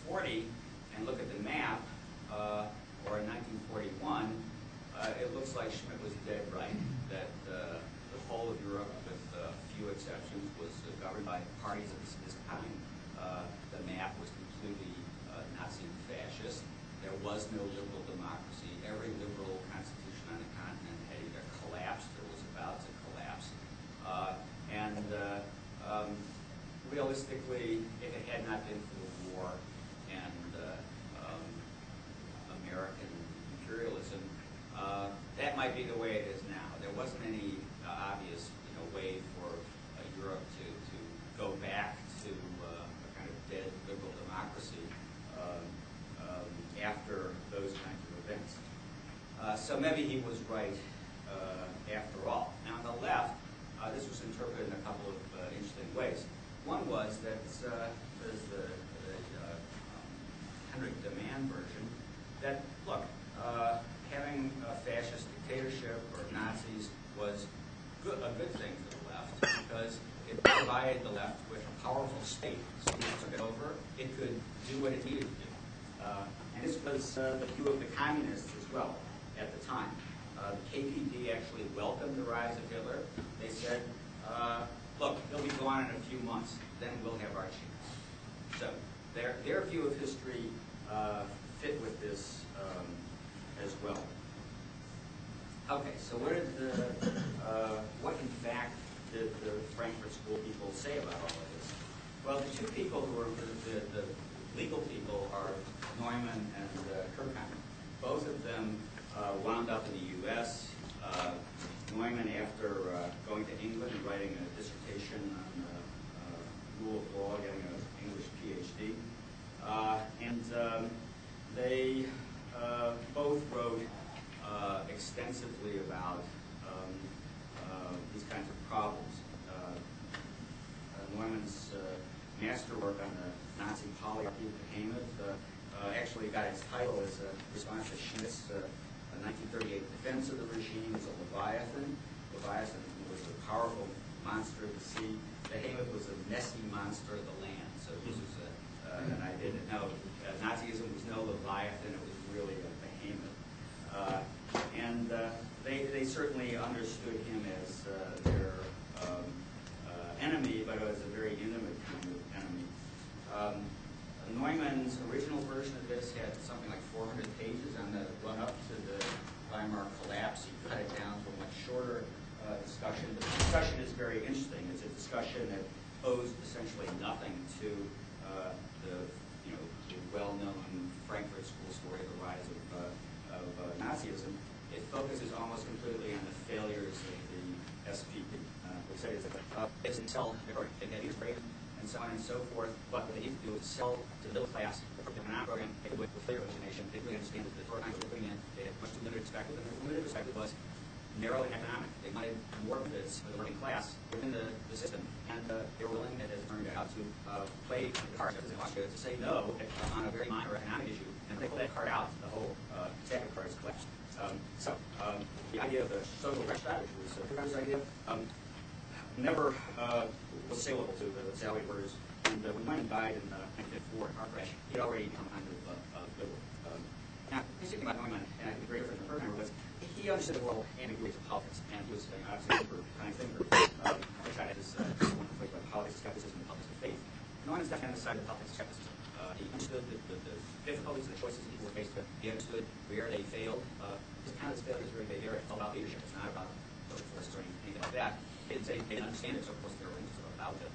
1940 and look at the map, or in 1941, it looks like Schmidt was dead right, that the whole of Europe, with a few exceptions, was governed by parties of this kind. The map was completely Nazi and fascist. There was no liberal democracy. Every liberal constitution on the continent had either collapsed or was about to collapse. Realistically, if it had not been for the war and American imperialism, that might be the way it is now. There wasn't any obvious, way for Europe to go back to a kind of dead liberal democracy after those kinds of events. So maybe he was right after all. Now, on the left, this was interpreted in a couple of interesting ways. One was that there's the Henrik Demand version, that, look, having a fascist dictatorship or Nazis was a good thing for the left, because it provided the left with a powerful state. So when it took it over, it could do what it needed to do. And this was the view of the communists as well at the time. The KPD actually welcomed the rise of Hitler. They said, look, he'll be gone in a few months, then we'll have our chance. So their view of history fit with this as well. Okay, so what in fact did the Frankfurt School people say about all of this? Well, the two people who are the legal people are Neumann and Kirchheimer. Both of them wound up in the U.S. Neumann, after going to England and writing a dissertation on rule of law, getting an English PhD. They both wrote extensively about these kinds of problems. Neumann's masterwork on the Nazi polyarchy of Behemoth actually got its title as a response to Schmidt's 1938 defense of the regime as a Leviathan. Leviathan was a powerful monster of the sea. Behemoth was a messy monster of the land. So this was an idea that no, Nazism was no Leviathan, it was really a Behemoth. They certainly understood him as their enemy, but as a very intimate kind of enemy. Neumann's original version of this had something like 400 pages on the run-up to the Weimar collapse. He cut it down to a much shorter discussion. The discussion is very interesting. It's a discussion that owes essentially nothing to the well-known Frankfurt School story of the rise of Nazism. It focuses almost completely on the failures of the SPD. We say it's until they get brave and so on and so forth, but what they need to do is sell to the middle class the program with clear imagination. They really understand that the programs they were putting in, they had much too limited perspective, and their limited perspective was narrow and economic. They wanted more benefits for the working class within the system, and they were willing, as it turned out, to play the card, as in Austria, to say no on a very minor economic issue. And if they pull that card out, the whole stack of cards collapsed. The idea of the social Rechtsstaat, which was Hitler's idea, never was saleable to the salaried workers. And when Neumann died in 1954 in a car crash, he had already become kind of liberal. Now, the thing about Neumann, and I think the great difference from Kirchheimer, was he understood the world ambiguities of politics, and he was obviously a kind of thinker. Which I just want to think about politics, skepticism, and politics of faith. Neumann's definitely on the side of the politics of skepticism. He understood the difficulties and the choices that people were faced with. He understood where they failed. His kind of failure is very big area. It's all about leadership. It's not about social forces or anything like that. He didn't say he didn't understand it, so of course there were things about it.